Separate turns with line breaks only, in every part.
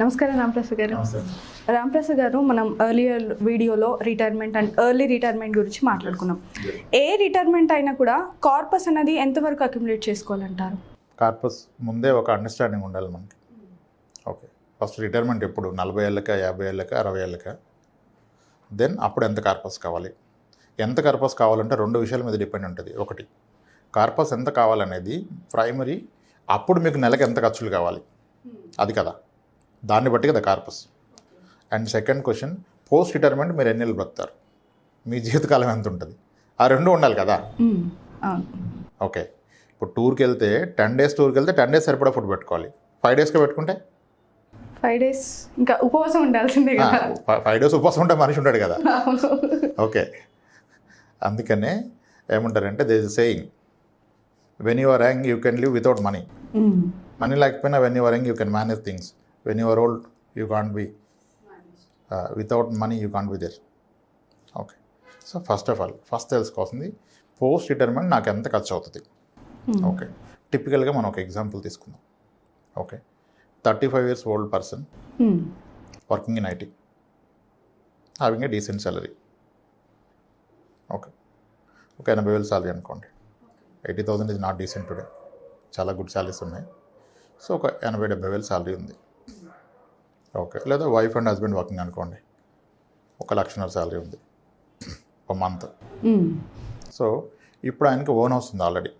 నమస్కారం రాంప్రసాద్ గారు. రాంప్రసాద్ గారు, మనం ఎర్లియర్ వీడియోలో రిటైర్మెంట్ అండ్ ఎర్లీ రిటైర్మెంట్ గురించి మాట్లాడుకున్నాం. ఏ రిటైర్మెంట్ అయినా కూడా కార్పస్ అనేది ఎంతవరకు అక్యుములేట్ చేసుకోవాలంటారు?
కార్పస్ ముందే ఒక అండర్స్టాండింగ్ ఉండాలి మనకి. ఓకే, ఫస్ట్ రిటైర్మెంట్ ఎప్పుడు 40 ఏళ్ళకా, 50 ఏళ్ళకా, 60 ఏళ్ళకా, దెన్ అప్పుడు ఎంత కార్పస్ కావాలి. ఎంత కార్పస్ కావాలంటే రెండు విషయాల మీద డిపెండ్ ఉంటుంది. ఒకటి, కార్పస్ ఎంత కావాలనేది ప్రైమరీ, అప్పుడు మీకు నెలకు ఎంత ఖర్చులు కావాలి అది కదా, దాన్ని బట్టి కదా corpus. And second question, post retirement మీరు ఎన్ని ఏళ్ళు బ్రతుకుతారు, మీ జీవితకాలం ఎంత ఉంటుంది, ఆ రెండు ఉండాలి కదా. ఓకే, ఇప్పుడు టూర్కి వెళ్తే 10 days టూర్కి వెళ్తే 10 days సరిపడా ఫుడ్ పెట్టుకోవాలి. 5 daysకి పెట్టుకుంటే
5 days ఇంకా ఉపవాసం ఉండాల్సిందే కదా.
5 days ఉపవాసం ఉంటే మనిషి ఉంటాడు కదా. ఓకే, అందుకనే ఏమంటారంటే they is saying, when you are young you can live without money. Money లేకపోయినా when you are young you can manage things. When you are old you can't be without money, you can't be there. Okay, so first of all first తెలుసుకోవాల్సింది post retirement నాకు ఎంత ఖర్చు అవుతుంది. Okay, టిపికల్గా మనం ఒక example తీసుకుందాం. Okay, 35 years old person working in IT, having a decent salary. Okay, ఒక 80,000 salary అనుకోండి. 80,000 ఇస్ నాట్ డీసెంట్ టుడే, చాలా గుడ్ సాలరీస్ ఉన్నాయి. సో ఒక 80,000-70,000 సాలరీ ఉంది. ఓకే, లేదా వైఫ్ అండ్ హస్బెండ్ వర్కింగ్ అనుకోండి, 1,00,000 సాలరీ ఉంది ఒక మంత్. సో ఇప్పుడు ఆయనకి ఓన్ హౌస్ ఉంది ఆల్రెడీ.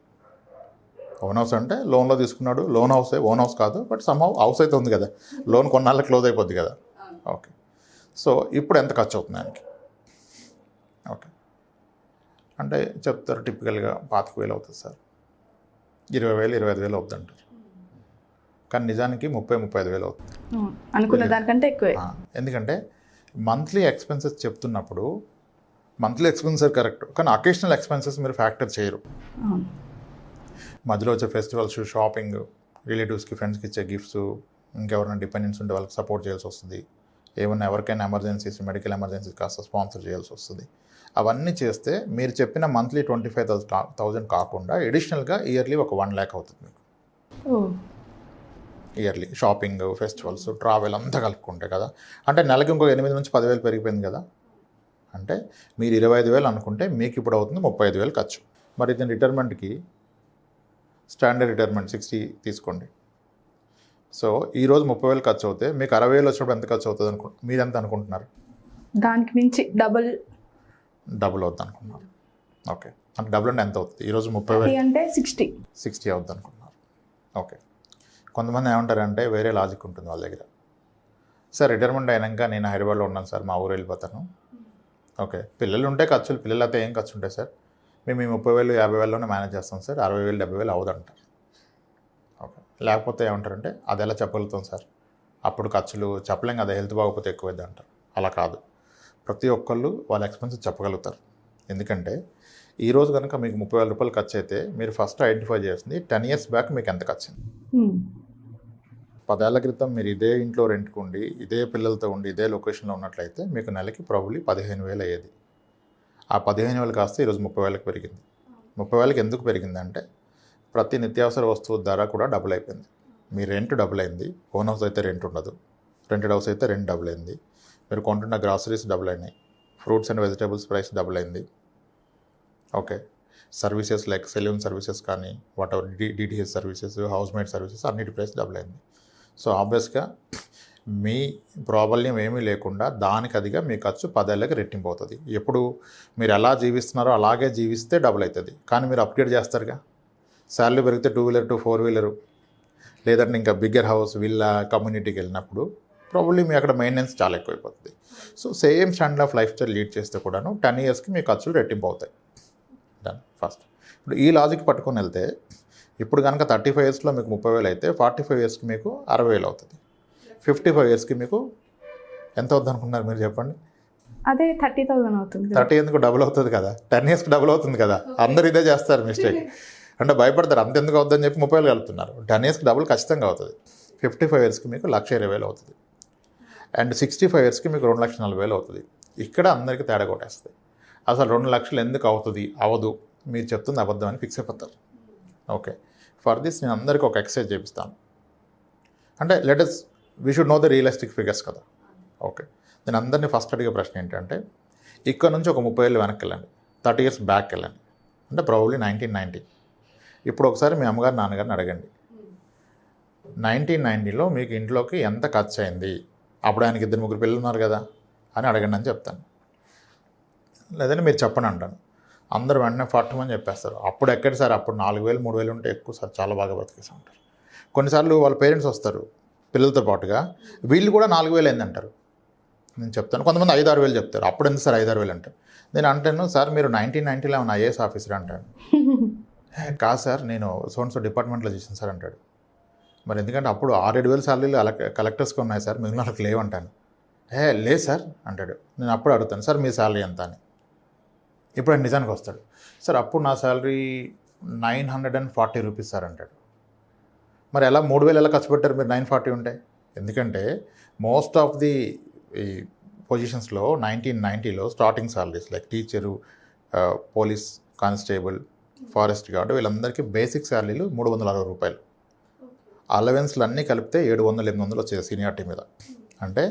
ఓన్ హౌస్ అంటే లోన్లో తీసుకున్నాడు, లోన్ హౌసే, ఓన్ హౌస్ కాదు, బట్ సమ్హౌ హౌస్ అయితే ఉంది కదా, లోన్ కొన్నాళ్ళకి క్లోజ్ అయిపోద్ది కదా. ఓకే, సో ఇప్పుడు ఎంత ఖర్చు అవుతుంది ఆయనకి? ఓకే, అంటే చెప్తారు టిపికల్గా 25,000 అవుతుంది సార్, 20,000, 25,000 అవుతుంది అంటారు. కానీ నిజానికి 30,000-35,000 అవుతుంది
అనుకున్న దానికంటే ఎక్కువే.
ఎందుకంటే మంత్లీ ఎక్స్పెన్సెస్ చెప్తున్నప్పుడు మంత్లీ ఎక్స్పెన్సెస్ కరెక్ట్, కానీ అకేషనల్ ఎక్స్పెన్సెస్ మీరు ఫ్యాక్టర్ చేయరు. మధ్యలో వచ్చే ఫెస్టివల్స్, షాపింగ్, రిలేటివ్స్కి, ఫ్రెండ్స్కి ఇచ్చే గిఫ్ట్స్, ఇంకెవరైనా డిపెండెన్స్ ఉంటే వాళ్ళకి సపోర్ట్ చేయాల్సి వస్తుంది. ఏమన్నా ఎవరికైనా ఎమర్జెన్సీస్, మెడికల్ ఎమర్జెన్సీస్ కాస్త స్పాన్సర్ చేయాల్సి వస్తుంది. అవన్నీ చేస్తే మీరు చెప్పిన మంత్లీ 25,000 కాకుండా ఎడిషనల్గా ఇయర్లీ ఒక 1 lakh అవుతుంది మీకు. ఇయర్లీ షాపింగ్, ఫెస్టివల్స్, ట్రావెల్ అంతా కలుపుకుంటే కదా. అంటే నెలకి ఇంకో 8 నుంచి 10,000 పెరిగిపోయింది కదా. అంటే మీరు 25,000 అనుకుంటే మీకు ఇప్పుడు అవుతుంది 35,000 ఖర్చు. మరి దీని రిటైర్మెంట్కి స్టాండర్డ్ రిటైర్మెంట్ 60 తీసుకోండి. సో ఈరోజు 30,000 ఖర్చు అవుతే మీకు 60,000 వచ్చినప్పుడు ఎంత ఖర్చు అవుతుంది మీరు ఎంత అనుకుంటున్నారు?
దానికి మించి డబుల్
అవుతుంది అనుకున్నారు. ఓకే, అంటే డబుల్ అంటే ఎంత అవుతుంది? ఈరోజు 30,000
అంటే 60
అవుతుంది అనుకున్నారు. ఓకే, కొంతమంది ఏమంటారంటే వేరే లాజిక్ ఉంటుంది వాళ్ళ దగ్గర. సార్ రిటైర్మెంట్ అయినాక నేను హైదరాబాద్లో ఉన్నాను సార్, మా ఊరు వెళ్ళిపోతాను. ఓకే, పిల్లలు ఉంటే ఖర్చులు, పిల్లలు అయితే ఏం ఖర్చు ఉంటాయి సార్, మేము ఈ 30,000-50,000లోనే మేనేజ్ చేస్తాం సార్, 60,000-70,000 అవుదంటారు. ఓకే, లేకపోతే ఏమంటారంటే అది ఎలా చెప్పగలుగుతాం సార్, అప్పుడు ఖర్చులు చెప్పలేం కదా, హెల్త్ బాగోకపోతే ఎక్కువైంది అంటారు. అలా కాదు, ప్రతి ఒక్కళ్ళు వాళ్ళ ఎక్స్పెన్సెస్ చెప్పగలుగుతారు. ఎందుకంటే ఈరోజు కనుక మీకు 30,000 రూపాయలు ఖర్చు అయితే మీరు ఫస్ట్ ఐడెంటిఫై చేస్తుంది 10 years బ్యాక్ మీకు ఎంత ఖర్చు. 10 ఏళ్ల క్రితం మీరు ఇదే ఇంట్లో రెంట్కి ఉండి, ఇదే పిల్లలతో ఉండి, ఇదే లొకేషన్లో ఉన్నట్లయితే మీకు నెలకి ప్రాబబ్లీ 15,000 అయ్యేది. ఆ 15,000 కాస్త ఈరోజు 30,000కి పెరిగింది. 30,000కి ఎందుకు పెరిగిందంటే ప్రతి నిత్యావసర వస్తువు ధర కూడా డబుల్ అయిపోయింది. మీ రెంట్ డబుల్ అయింది, ఓన్ హౌస్ అయితే రెంట్ ఉండదు, రెంటెడ్ హౌస్ అయితే రెంట్ డబుల్ అయింది, మీరు కొంటున్న గ్రాసరీస్ డబుల్ అయినాయి, fruits and vegetables price double అయింది. Okay, services like salon services కానీ, whatever DTH services, house maid services, అన్నిటి ప్రైస్ డబుల్ అయింది. సో ఆబ్వియస్గా మీ ప్రాబల్యం ఏమీ లేకుండా దానికి అదిగా మీ ఖర్చు 10 ఏళ్ళకి రెట్టింపు అవుతుంది. ఎప్పుడు మీరు ఎలా జీవిస్తున్నారో అలాగే జీవిస్తే డబుల్ అవుతుంది. కానీ మీరు అప్గ్రేడ్ చేస్తారుగా, శాలరీ పెరిగితే 2-wheeler to 4-wheeler, లేదంటే ఇంకా బిగ్గర్ హౌస్, విల్లా, కమ్యూనిటీకి వెళ్ళినప్పుడు ప్రాబబ్లీ మీ అక్కడ మెయింటెనెన్స్ చాలా ఎక్కువైపోతుంది. So same standard of life style lead చేస్తే కూడాను 10 yearsకి మీ ఖర్చులు రెట్టింపు అవుతాయి. డన్. ఫస్ట్ ఇప్పుడు ఈ లాజిక్ పట్టుకొని వెళ్తే ఇప్పుడు కనుక 35 yearsలో మీకు 30,000 అయితే 45 yearsకి మీకు 60,000 అవుతుంది. 55 yearsకి మీకు ఎంత అవుతుంది అనుకున్నారు మీరు చెప్పండి?
అదే 30,000 అవుతుంది.
30 ఎందుకు డబుల్ అవుతుంది కదా, 10 yearsకి డబుల్ అవుతుంది కదా. అందరు ఇదే చేస్తారు మిస్టేక్, అంటే భయపడతారు అంత ఎందుకు అవుతుందని చెప్పి 30,000 కలుపుతున్నారు. 10 yearsకి డబుల్ ఖచ్చితంగా అవుతుంది. 55 yearsకి మీకు 1,20,000 అవుతుంది. అండ్ 65 yearsకి మీకు 2,40,000 అవుతుంది. ఇక్కడ అందరికీ తేడా కొట్టేస్తుంది. అసలు 2 లక్షలు ఎందుకు అవుతుంది, అవదు, మీరు చెప్తుంది అబద్ధం అని ఫిక్స్ అయిపోతారు. ఓకే, ఫర్ దిస్ నేను అందరికీ ఒక ఎక్సర్సైజ్ చేపిస్తాను. అంటే let us we should know the realistic figures కదా. ఓకే, నేను అందరినీ ఫస్ట్ అడిగే ప్రశ్న ఏంటంటే ఇక్కడ నుంచి ఒక 30 ఏళ్ళు వెనక్కి వెళ్ళండి, 30 years బ్యాక్ వెళ్ళండి, అంటే ప్రాబబ్లీ 1990. ఇప్పుడు ఒకసారి మీ అమ్మగారు నాన్నగారిని అడగండి 1990లో మీకు ఇంట్లోకి ఎంత ఖర్చు అయింది, అప్పుడు ఆయనకి 2-3 పిల్లలు ఉన్నారు కదా అని అడగండి అని చెప్తాను. లేదంటే మీరు చెప్పండి అంటాను. అందరూ వెంటనే ఫట్టుమని చెప్పేస్తారు. అప్పుడు ఎక్కడ సార్, అప్పుడు 4,000 3,000 ఉంటే ఎక్కువ సార్, చాలా బాగా బతికేసి ఉంటారు. కొన్నిసార్లు వాళ్ళ పేరెంట్స్ వస్తారు పిల్లలతో పాటుగా, వీళ్ళు కూడా 4,000 అయిందంటారు. నేను చెప్తాను, కొంతమంది 5-6 వేలు చెప్తారు. అప్పుడు ఎంత సార్ 5-6 వేలు అంటారు. నేను అంటాను, సార్ మీరు 1990లో ఏమైనా ఐఏఎస్ ఆఫీసర్ అంటాడు. కాదు సార్, నేను సో డిపార్ట్మెంట్లో చేసాను సార్ అంటాడు. మరి ఎందుకంటే అప్పుడు 6-7 వేలు సాలరీలు కలెక్టర్స్కి ఉన్నాయి సార్, మిగిలిన వాళ్ళకి లేవంటాను. లేదు సార్ అంటాడు. నేను అప్పుడు అడుగుతాను, సార్ మీ శాలరీ ఎంత అని. ఇప్పుడు ఆయన నిజానికి వస్తాడు, సార్ అప్పుడు నా శాలరీ 940 రూపీస్ సార్ అంటాడు. మరి ఎలా 3,000 ఎలా ఖర్చు పెట్టారు మీరు 940 ఉంటే? ఎందుకంటే మోస్ట్ ఆఫ్ ది ఈ పొజిషన్స్లో 1990లో starting salaries like teacher, police constable, forest guard, వీళ్ళందరికీ బేసిక్ శాలరీలు 360 రూపాయలు. అలవెన్స్లు అన్నీ కలిపితే 700-800 వచ్చేది సీనియారిటీ మీద. అంటే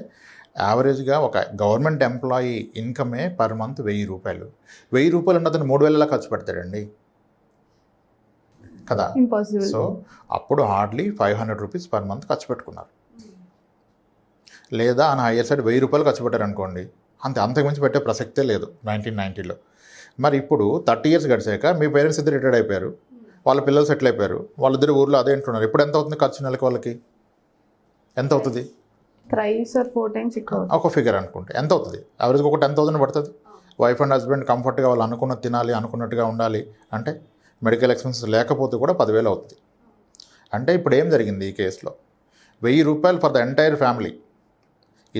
యావరేజ్గా ఒక గవర్నమెంట్ ఎంప్లాయీ ఇన్కమే పర్ మంత్ 1,000 రూపాయలు. 1,000 రూపాయలు ఉన్న అతను 3,000 ఎలా ఖర్చు పెడతాడండి కదా. సో అప్పుడు హార్డ్లీ 500 రూపీస్ పర్ మంత్ ఖర్చు పెట్టుకున్నారు. లేదా ఆయన హయ్యర్ సైడ్ 1,000 రూపాయలు ఖర్చు పెట్టారు అనుకోండి, అంతకుమించి పెట్టే ప్రసక్తే లేదు 1990లో. మరి ఇప్పుడు 30 years గడిచాక మీ పేరెంట్స్ ఇద్దరు రిటైర్డ్ అయిపోయారు, వాళ్ళ పిల్లలు సెటిల్ అయిపోయారు, వాళ్ళిద్దరు ఊర్లో అదే అంటున్నారు. ఇప్పుడు ఎంత అవుతుంది ఖర్చు నెలకి? వాళ్ళకి ఎంత అవుతుంది?
3 or 4 times ఎక్కువ.
ఒక ఫిగర్ అనుకుంటే ఎంత అవుతుంది? యావరేజ్గా ఒక 10,000 పడుతుంది. వైఫ్ అండ్ హస్బెండ్ కంఫర్ట్గా వాళ్ళు అనుకున్నది తినాలి, అనుకున్నట్టుగా ఉండాలి అంటే మెడికల్ ఎక్స్పెన్సెస్ లేకపోతే కూడా 10,000 అవుతుంది. అంటే ఇప్పుడు ఏం జరిగింది ఈ కేసులో? 1,000 రూపాయలు for the entire family,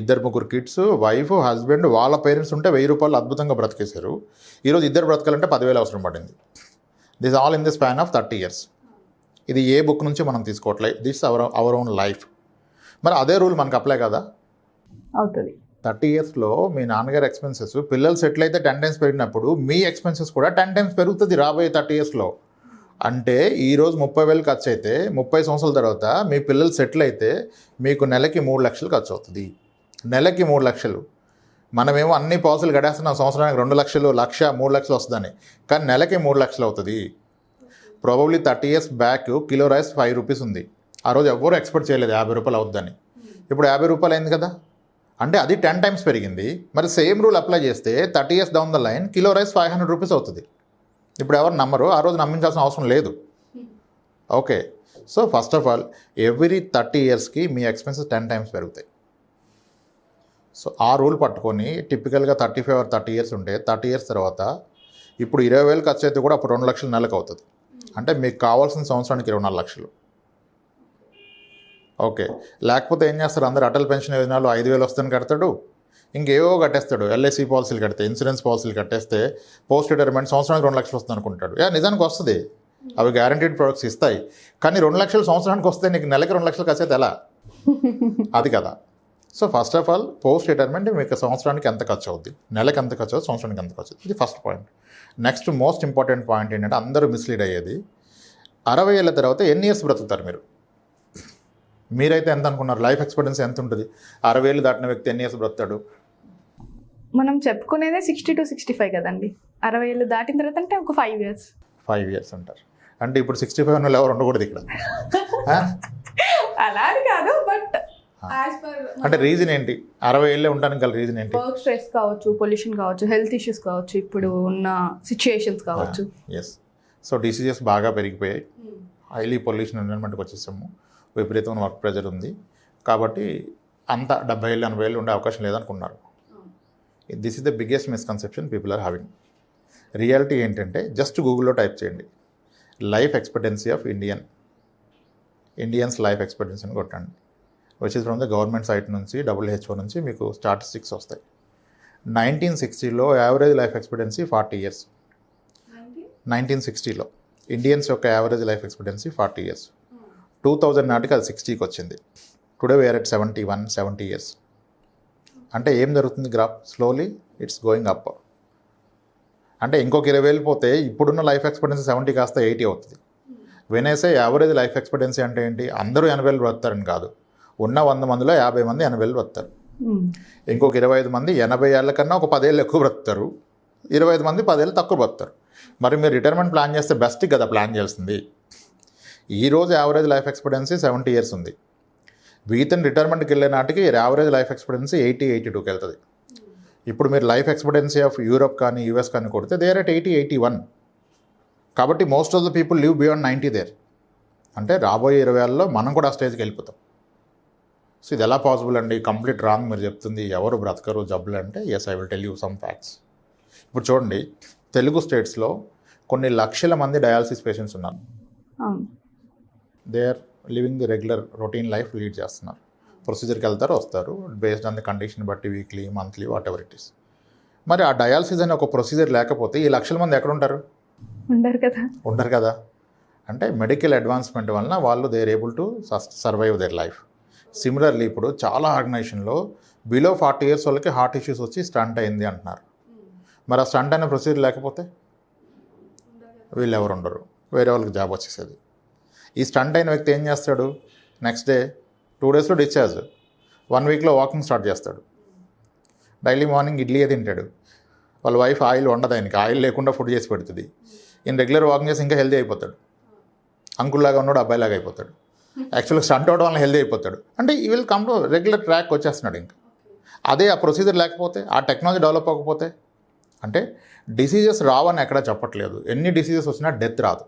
2-3 kids, wife, husband, వాళ్ళ పేరెంట్స్ ఉంటే 1,000 రూపాయలు అద్భుతంగా బ్రతికేశారు. ఈరోజు ఇద్దరు బ్రతకాలంటే 10,000 అవసరం పడింది. This all in the span of 30 years. ఇది ఏ బుక్ నుంచి మనం తీసుకోవట్లేదు, దిస్ అవర్ ఓన్ లైఫ్. మరి అదే రూల్ మనకు అప్లై కదా
అవుతుంది.
30 yearsలో మీ నాన్నగారి ఎక్స్పెన్సెస్ పిల్లలు సెటిల్ అయితే 10 times పెరిగినప్పుడు మీ ఎక్స్పెన్సెస్ కూడా 10 times పెరుగుతుంది రాబోయే 30 yearsలో. అంటే ఈరోజు 30,000 ఖర్చు అయితే 30 సంవత్సరాల తర్వాత మీ పిల్లలు సెటిల్ అయితే మీకు నెలకి 3 లక్షలు ఖర్చు అవుతుంది. నెలకి 3 లక్షలు. మనమేమో అన్ని పాలసీలు గడేస్తున్నాం, సంవత్సరానికి 2 లక్షలు, 1,00,000, 3 లక్షలు వస్తుందని, కానీ నెలకి 3 లక్షలు అవుతుంది. Probably 30 years back kilo rice 5 rupees ఉంది. ఆ రోజు ఎవరు ఎక్స్పెక్ట్ చేయలేదు 50 రూపాయలు అవుతుందని. ఇప్పుడు 50 రూపాయలు అయింది కదా, అంటే అది 10 times పెరిగింది. మరి సేమ్ రూల్ అప్లై చేస్తే 30 years down the line kilo rice 500 rupees అవుతుంది. ఇప్పుడు ఎవరు నమ్మరు, ఆ రోజు నమ్మించాల్సిన అవసరం లేదు. Okay, so first of all every 30 yearsకి మీ ఎక్స్పెన్సెస్ 10 times పెరుగుతాయి. సో ఆ రూల్ పట్టుకొని టిపికల్గా 35 or 30 years ఉంటే 30 years తర్వాత ఇప్పుడు 20,000 ఖర్చు అయితే కూడా అప్పుడు 2 లక్షలు నెలకు అవుతుంది. అంటే మీకు కావాల్సిన సంవత్సరానికి 24 లక్షలు. ఓకే, లేకపోతే ఏం చేస్తారు, అందరు అటల్ పెన్షన్ యోజనలో 5,000 వస్తుందని కడతాడు, ఇంకేవో కట్టేస్తాడు, ఎల్ఐసి పాలసీలు కడితే, ఇన్సూరెన్స్ పాలసీలు కట్టేస్తే పోస్ట్ రిటైర్మెంట్ సంవత్సరానికి 2 లక్షలు వస్తుంది అనుకుంటాడు. నిజానికి వస్తుంది, అవి గ్యారంటీడ్ ప్రొడక్ట్స్ ఇస్తాయి, కానీ 2 లక్షలు సంవత్సరానికి వస్తే నీకు నెలకి 2 లక్షలు ఖర్చు అయితే ఎలా? అది కదా. So first of all post retirement మీకు సంవత్సరానికి ఎంత ఖర్చు అవుద్ది, నెలకి ఎంత ఖర్చు అవుతుంది, సంవత్సరానికి ఎంత ఖర్చు అవుతుంది, ఇది first point. Next most important point ఏంటంటే అందరూ మిస్లీడ్ అయ్యేది, 60 ఏళ్ళ తర్వాత ఎన్ని ఇయర్స్ బ్రతుకుతారు మీరు? మీరైతే ఎంత అనుకున్నారు? లైఫ్ ఎక్స్పెక్టెన్సీ ఎంత ఉంటుంది? 60 ఏళ్ళు దాటిన వ్యక్తి ఎన్ని ఇయర్స్ బ్రతుకుతాడు?
మనం చెప్పుకునేదే 60 to 65 కదండి. 60 ఏళ్ళు దాటిన తర్వాత అంటే ఒక 5 years.
5 years అంటారు. అంటే ఇప్పుడు 65 వాళ్ళు ఎవరు ఉండకూడదు ఇక్కడ.
అలా అని కాదు, బట్
అంటే రీజన్ ఏంటి? 60 ఏళ్ళే ఉండడానికి గల రీజన్ ఏంటి?
వర్క్ స్ట్రెస్ కావచ్చు, పొల్యూషన్ కావచ్చు, హెల్త్ ఇష్యూస్ కావచ్చు, ఇప్పుడు ఉన్న సిచ్యుయేషన్స్ కావచ్చు.
ఎస్, సో డిసీజెస్ బాగా పెరిగిపోయాయి, హైలీ పొల్యూషన్ ఎన్విరాన్మెంట్కి వచ్చేసాము, విపరీతమైన వర్క్ ప్రెజర్ ఉంది, కాబట్టి అంత 70 ఏళ్ళు 80 ఏళ్ళు ఉండే అవకాశం లేదనుకున్నారు. This is the biggest misconception people are having. Reality ఏంటంటే జస్ట్ గూగుల్లో టైప్ చేయండి life expectancy of Indians life expectancy అని కొట్టండి, which is from the government site నుంచి WHO నుంచి మీకు స్టాటిస్టిక్స్ వస్తాయి. 1960లో యావరేజ్ లైఫ్ ఎక్స్పెక్టెన్సీ 40 years. 1960లో ఇండియన్స్ యొక్క యావరేజ్ లైఫ్ ఎక్స్పెక్టెన్సీ 40 years. 2000 నాటికి అది 60కి వచ్చింది. Today we're at 70 years. అంటే ఏం జరుగుతుంది? Graph slowly it's going up. అంటే ఇంకొక 20 ఏళ్ళు పోతే ఇప్పుడున్న లైఫ్ ఎక్స్పెక్టెన్సీ 70 కాస్త 80 అవుతుంది. వెనేసే యావరేజ్ లైఫ్ ఎక్స్పెక్టెన్సీ అంటే ఏంటి? అందరూ 80 ఏళ్ళు బ్రతుకుతారని కాదు, ఉన్న 100 మందిలో 50 మంది 80 ఏళ్ళు బ్రతుకుతారు. ఇంకొక 25 మంది 80 ఏళ్ళ కన్నా ఒక 10 ఏళ్ళు ఎక్కువ బ్రతుకుతారు. 25 మంది 10 ఏళ్ళు తక్కువ బ్రతుకుతారు. మరి మీరు రిటైర్మెంట్ ప్లాన్ చేస్తే బెస్ట్ కదా ప్లాన్ చేయాల్సింది. ఈరోజు యావరేజ్ లైఫ్ ఎక్స్పెక్టెన్సీ 70 ఇయర్స్ ఉంది. వీతన్ రిటైర్మెంట్కి వెళ్ళే నాటికి యావరేజ్ లైఫ్ ఎక్స్పెక్టెన్సీ 80-82కి వెళ్తుంది. ఇప్పుడు మీరు లైఫ్ ఎక్స్పెక్టెన్సీ ఆఫ్ యూరోప్ కానీ యూఎస్ కానీ కొడితే దే ఆర్ ఎట్ 80-81. కాబట్టి most of the people live beyond 90 there. అంటే రాబోయే 20 ఏళ్ళలో మనం కూడా ఆ స్టేజ్కి వెళ్ళిపోతాం. సో ఇది ఎలా పాసిబుల్ అండి? కంప్లీట్ రాంగ్ మీరు చెప్తుంది. ఎవరు బ్రతకరు జబ్బులు అంటే yes, I will tell you some facts. ఇప్పుడు చూడండి, తెలుగు స్టేట్స్లో కొన్ని లక్షల మంది డయాలసిస్ పేషెంట్స్ ఉన్నారు. They are living the regular routine life lead చేస్తున్నారు. ప్రొసీజర్కి వెళ్తారు, వస్తారు, బేస్డ్ ఆన్ ది కండిషన్ బట్టి weekly, monthly, whatever it is. మరి ఆ డయాలసిస్ అనే ఒక ప్రొసీజర్ లేకపోతే ఈ లక్షల మంది ఎక్కడ ఉంటారు? ఉండరు కదా. అంటే మెడికల్ అడ్వాన్స్మెంట్ వలన వాళ్ళు they are able to survive their life. Similarly ఇప్పుడు చాలా ఆర్గనైజేషన్లో బిలో 40 ఇయర్స్ వాళ్ళకి హార్ట్ ఇష్యూస్ వచ్చి స్టంట్ అయింది అంటున్నారు. మరి ఆ స్టంట్ అనే ప్రొసీజర్ లేకపోతే వీళ్ళు ఎవరు ఉండరు, వేరే వాళ్ళకి జాబ్ వచ్చేసేది. ఈ స్టంట్ అయిన వ్యక్తి ఏం చేస్తాడు? నెక్స్ట్ డే 2 డేస్లో డిశ్చార్జ్, 1 వీక్లో వాకింగ్ స్టార్ట్ చేస్తాడు. డైలీ మార్నింగ్ ఇడ్లీయే తింటాడు. వాళ్ళ వైఫ్ ఆయిల్ వండదు, ఆయనకి ఆయిల్ లేకుండా ఫుడ్ చేసి పెడుతుంది. ఈయన రెగ్యులర్ వాకింగ్ చేసి ఇంకా హెల్దీ అయిపోతాడు. అంకుల్లాగా ఉన్నాడు, అబ్బాయిలాగా అయిపోతాడు. యాక్చువల్గా స్టంట్ అవడం వల్ల హెల్దీ అయిపోతాడు. అంటే ఈ will come to regular track వచ్చేస్తున్నాడు. ఇంకా అదే ఆ ప్రొసీజర్ లేకపోతే, ఆ టెక్నాలజీ డెవలప్ అవ్వకపోతే, అంటే డిసీజెస్ రావని ఎక్కడా చెప్పట్లేదు. ఎన్ని డిసీజెస్ వచ్చినా డెత్ రాదు.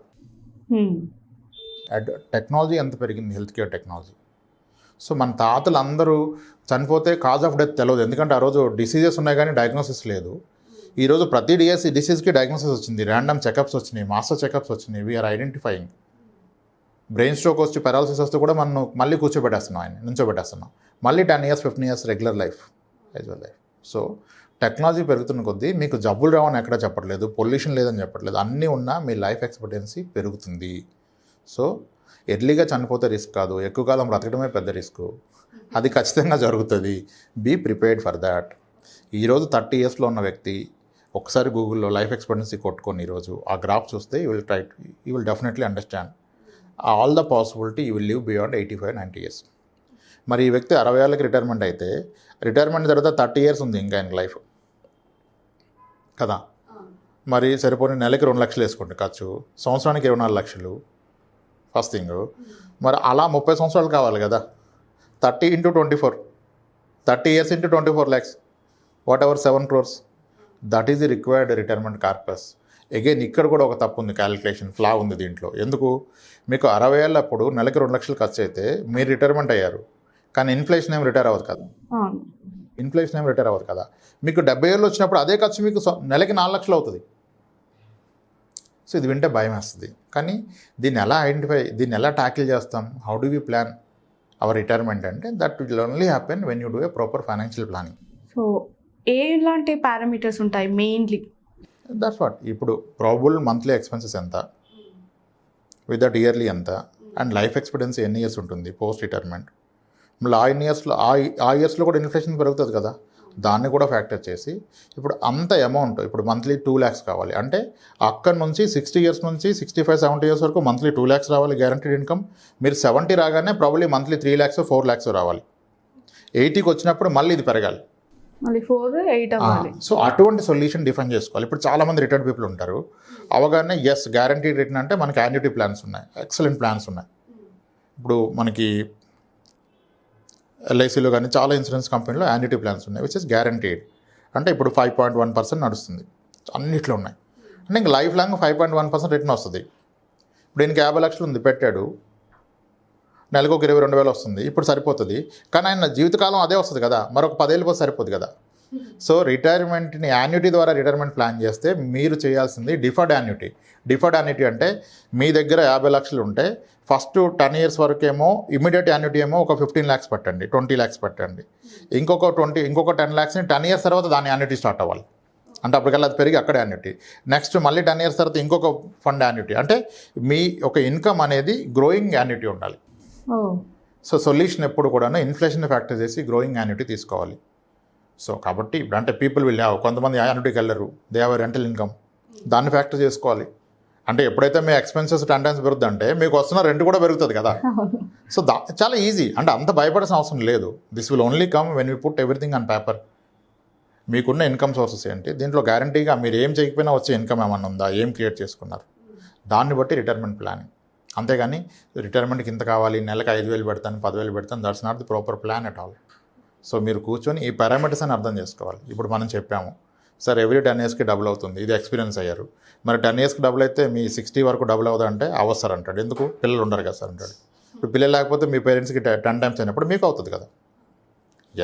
టెక్నాలజీ ఎంత పెరిగింది, హెల్త్ కేర్ టెక్నాలజీ. సో మన తాతలు అందరూ చనిపోతే కాజ్ ఆఫ్ డెత్ తెలియదు, ఎందుకంటే ఆ రోజు డిసీజెస్ ఉన్నాయి కానీ డయాగ్నోసిస్ లేదు. ఈరోజు ప్రతి డిసీజ్కి డయాగ్నోసిస్ వచ్చింది, ర్యాండమ్ చెకప్స్ వచ్చినాయి, మాస్టర్ చెకప్స్ వచ్చినాయి. We're identifying. బ్రెయిన్ స్ట్రోక్ వచ్చి పారాలసిస్ వస్తే కూడా మనం మళ్ళీ కూర్చోబెట్టేస్తున్నాం, ఆయన నుంచోబెట్టేస్తున్నాం. మళ్ళీ 10 years 15 years regular life, usual life. So technology పెరుగుతున్న కొద్దీ మీకు జబ్బులు రావని ఎక్కడ చెప్పట్లేదు, పొల్యూషన్ లేదని చెప్పట్లేదు. అన్నీ ఉన్నా మీ లైఫ్ ఎక్స్పెక్టెన్సీ పెరుగుతుంది. సో ఎర్లీగా చనిపోతే రిస్క్ కాదు, ఎక్కువ కాలం బ్రతకడమే పెద్ద రిస్క్. అది ఖచ్చితంగా జరుగుతుంది. Be prepared for that. ఈరోజు 30 yearsలో ఉన్న వ్యక్తి ఒకసారి గూగుల్లో లైఫ్ ఎక్స్పెక్టెన్సీ కొట్టుకొని ఈరోజు ఆ గ్రాఫ్ చూస్తే you will definitely understand all the possibility you will live beyond 85-90 years. మరి ఈ వ్యక్తి 60 ఏళ్ళకి రిటైర్మెంట్ అయితే, రిటైర్మెంట్ తర్వాత 30 years ఉంది ఇంకా ఆయన లైఫ్ కదా. మరి సరిపోయిన నెలకి 2 లక్షలు వేసుకోండి ఖర్చు, సంవత్సరానికి 24 లక్షలు ఫస్ట్ థింగ్. మరి అలా 30 సంవత్సరాలు కావాలి కదా. 30 into 24, 30 years into 24 lakhs, what ever 7 crores. That is the required retirement corpus. Again ఇక్కడ కూడా ఒక తప్పు ఉంది, క్యాలిక్యులేషన్ ఫ్లా ఉంది దీంట్లో. ఎందుకు? మీకు 60 ఏళ్ళప్పుడు నెలకి 2 లక్షలు ఖర్చు అయితే మీరు రిటైర్మెంట్ అయ్యారు, కానీ ఇన్ఫ్లేషన్ ఏం రిటైర్ అవ్వదు కదా. ఇన్ఫ్లేషన్ ఏం రిటైర్ అవ్వదు కదా. మీకు 70 ఏళ్ళు వచ్చినప్పుడు అదే ఖర్చు మీకు నెలకి 4 లక్షలు అవుతుంది. సో ఇది వింటే భయం వేస్తుంది. కానీ దీన్ని ఎలా ట్యాకిల్ చేస్తాం? How do we plan our retirement అంటే that will only happen when you do a proper financial planning.
So ఎలాంటి పారామీటర్స్ ఉంటాయి మెయిన్లీ?
That's what. ఇప్పుడు ప్రాబుల్ మంత్లీ ఎక్స్పెన్సెస్ ఎంత, విత్ దట్ ఇయర్లీ ఎంత, అండ్ లైఫ్ ఎక్స్పెక్టెన్సీ ఎన్ని years ఉంటుంది post retirement. మళ్ళీ ఆ ఇయర్స్లో కూడా ఇన్ఫ్లేషన్ పెరుగుతుంది కదా, దాన్ని కూడా ఫ్యాక్టర్ చేసి ఇప్పుడు అంత అమౌంట్, ఇప్పుడు మంత్లీ 2 lakhs కావాలి అంటే అక్కడి నుంచి 60 years నుంచి 65-70 years వరకు మంత్లీ 2 lakhs రావాలి గ్యారంటీడ్ ఇన్కమ్. మీరు 70 రాగానే ప్రాబ్లీ మంత్లీ 3 lakhs 4 lakhs రావాలి. 80కి వచ్చినప్పుడు మళ్ళీ ఇది పెరగాలి,
మళ్ళీ 4-8 అవ్వాలి.
సో అటువంటి సొల్యూషన్ డిఫైన్ చేసుకోవాలి. ఇప్పుడు చాలామంది రిటైర్డ్ పీపుల్ ఉంటారు, అవగానే ఎస్ గ్యారంటీడ్ రిటర్న్ అంటే మనకి యాన్యుటీ ప్లాన్స్ ఉన్నాయి, ఎక్సలెంట్ ప్లాన్స్ ఉన్నాయి. ఇప్పుడు మనకి ఎల్ఐసిలో కానీ చాలా ఇన్సూరెన్స్ కంపెనీలో యాన్యుటీ ప్లాన్స్ ఉన్నాయి విచ్ ఇస్ గ్యారంటీడ్. అంటే ఇప్పుడు 5.1% నడుస్తుంది, అన్నిట్లో ఉన్నాయి. అంటే ఇంక లైఫ్ లాంగ్ 5.1% రిటర్న్ వస్తుంది. ఇప్పుడు ఈయనకి 50 లక్షలు ఉంది, పెట్టాడు, నెలకు ఒక 22,000 వస్తుంది, ఇప్పుడు సరిపోతుంది. కానీ ఆయన జీవితకాలం అదే వస్తుంది కదా, మరొక 10 ఏళ్ళు పోతే సరిపోదు కదా. సో రిటైర్మెంట్ని యాన్యుటీ ద్వారా రిటైర్మెంట్ ప్లాన్ చేస్తే మీరు చేయాల్సింది డిఫర్డ్ యాన్యుటీ. డిఫర్డ్ యాన్యుటీ అంటే మీ దగ్గర 50 లక్షలు ఉంటే ఫస్ట్ 10 years వరకేమో ఇమీడియట్ యాన్యుటీ ఏమో ఒక 15 lakhs పెట్టండి, 20 lakhs పెట్టండి. ఇంకొక 10 lakhsని 10 years తర్వాత దాని యాన్యుటీ స్టార్ట్ అవ్వాలి. అంటే అప్పటికల్లా అది పెరిగి అక్కడ యాన్యుటీ. నెక్స్ట్ మళ్ళీ 10 years తర్వాత ఇంకొక ఫండ్ యాన్యుటీ. అంటే మీ ఒక ఇన్కమ్ అనేది గ్రోయింగ్ యాన్యుటీ ఉండాలి. సో సొల్యూషన్ ఎప్పుడు కూడా ఇన్ఫ్లేషన్ ఫ్యాక్టర్ చేసి గ్రోయింగ్ యాన్యుటీ తీసుకోవాలి. సో కాబట్టి ఇప్పుడు అంటే పీపుల్ విల్ హ్యావ్, కొంతమంది యాన్యుటీకి వెళ్ళరు, దే హ్యావ్ రెంటల్ ఇన్కమ్, దాన్ని ఫ్యాక్టర్ చేసుకోవాలి. అంటే ఎప్పుడైతే మీ ఎక్స్పెన్సెస్ 10 times పెరుగుతుందంటే మీకు వస్తున్న రెంట్ కూడా పెరుగుతుంది కదా. సో చాలా ఈజీ, అంటే అంత భయపడాల్సిన అవసరం లేదు. This will only come when you put everything on paper. మీకున్న ఇన్కమ్ సోర్సెస్ ఏంటి, దీంట్లో గ్యారంటీగా మీరు ఏం చేయకపోయినా వచ్చే ఇన్కమ్ ఏమన్నా ఉందా, ఏం క్రియేట్ చేసుకున్నారు, దాన్ని బట్టి రిటైర్మెంట్ ప్లానింగ్. అంతేగాని రిటైర్మెంట్కి ఇంత కావాలి, నెలకు 5,000 పెడతాను 10,000 పెడతాను, that's not the proper plan at all. So మీరు కూర్చొని ఈ పారామీటర్స్ అని అర్థం చేసుకోవాలి. ఇప్పుడు మనం చెప్పాము సార్ ఎవ్రీ 10 yearsకి డబుల్ అవుతుంది, ఇది ఎక్స్పీరియన్స్ అయ్యారు. మరి 10 yearsకి డబుల్ అయితే మీ 60 వరకు డబుల్ అవుతుంది అంటే అవసరం అంటాడు. ఎందుకు, పిల్లలు ఉండరు కదా సార్ అంటాడు. ఇప్పుడు పిల్లలు లేకపోతే మీ పేరెంట్స్కి 10 times అయినప్పుడు మీకు అవుతుంది కదా.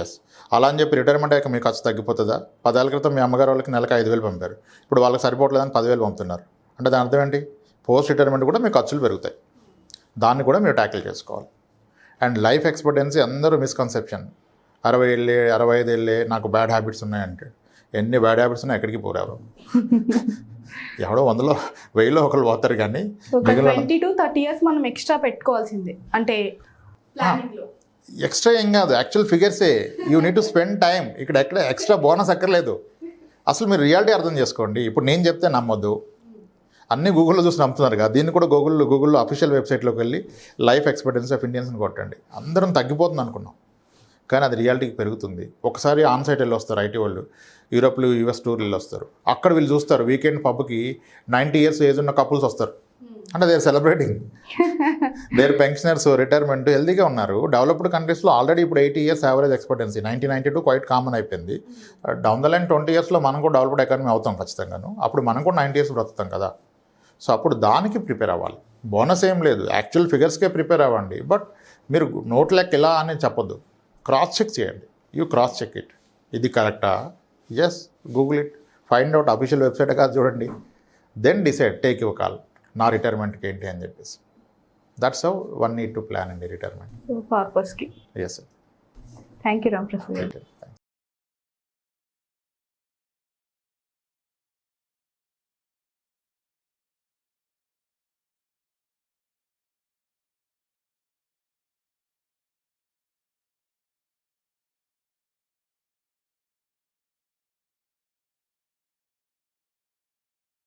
ఎస్, అలా అని చెప్పి రిటైర్మెంట్ అయ్యాక మీ ఖర్చు తగ్గిపోతుందా? 10 ఏళ్ళ క్రితం మీ అమ్మగారు వాళ్ళకి నెలకు 5,000 పంపారు, ఇప్పుడు వాళ్ళకి సరిపోవట్లేదని 10,000 పంపుతున్నారు అంటే దాని అర్థం ఏంటి? పోస్ట్ రిటైర్మెంట్ కూడా మీ ఖర్చులు పెరుగుతాయి. దాన్ని కూడా మీరు ట్యాకిల్ చేసుకోవాలి. అండ్ లైఫ్ ఎక్స్పెక్టెన్సీ అందరూ మిస్కన్సెప్షన్. 60 ఏళ్ళే 65 ఏళ్ళే నాకు బ్యాడ్ హ్యాబిట్స్ ఉన్నాయంటే, ఎన్ని బ్యాడ్ హ్యాబిట్స్ ఉన్నాయి ఎక్కడికి పోరారు. ఎవడో 100లో 1000లో ఒకరు పోతారు, కానీ
20 to 30 years మనం ఎక్స్ట్రా పెట్టుకోవాల్సిందే. అంటే
ఎక్స్ట్రా ఏం కాదు, యాక్చువల్ ఫిగర్సే. You need to spend time. ఇక్కడ ఎక్కడ ఎక్స్ట్రా బోనస్ అక్కర్లేదు. అసలు మీరు రియాలిటీ అర్థం చేసుకోండి. ఇప్పుడు నేను చెప్తే నమ్మొద్దు, అన్నీ గూగుల్లో చూసి నమ్ముతున్నారు కదా. దీన్ని కూడా గూగుల్లో అఫీషియల్ వెబ్సైట్లోకి వెళ్ళి లైఫ్ ఎక్స్పెక్టెన్సీ ఆఫ్ ఇండియన్స్ని కొట్టండి. అందరం తగ్గిపోతుంది అనుకున్నాం, కానీ అది రియాలిటీకి పెరుగుతుంది. ఒకసారి ఆన్ సైట్ వెళ్ళి వస్తారు ఐటీ వాళ్ళు, యూరోప్లో US టూర్ వెళ్ళి వస్తారు. అక్కడ వీళ్ళు చూస్తారు వీకెండ్ పబ్కి 90 years ఏజ్ ఉన్న కపుల్స్ వస్తారు. అంటే they are celebrating their pensioners retirement హెల్తీగా ఉన్నారు. డెవలప్డ్ కంట్రీస్లో ఆల్రెడీ ఇప్పుడు 80 years average expectancy, 1992 quite common అయిపోయింది. డౌన్ ద లైన్ 20 yearsలో మనం కూడా డెవలప్డ్ ఎకానమీ అవుతాం ఖచ్చితంగాను. అప్పుడు మనం కూడా 90 years బ్రతుకుతాం కదా. సో అప్పుడు దానికి ప్రిపేర్ అవ్వాలి. బోనస్ ఏం లేదు, యాక్చువల్ ఫిగర్స్కే ప్రిపేర్ అవ్వండి. బట్ మీరు నోట్ లెక్క ఇలా అని చెప్పొద్దు, క్రాస్ చెక్ చేయండి. యూ క్రాస్ చెక్ ఇట్, ఇది కరెక్టా, yes Google it, find out, official website కాదు చూడండి, then decide, take your call, నా రిటైర్మెంట్కి ఏంటి అని చెప్పేసి. That's how one need to plan అండి రిటైర్మెంట్
పర్పస్కి.
ఎస్.
Thank you Ramprasad.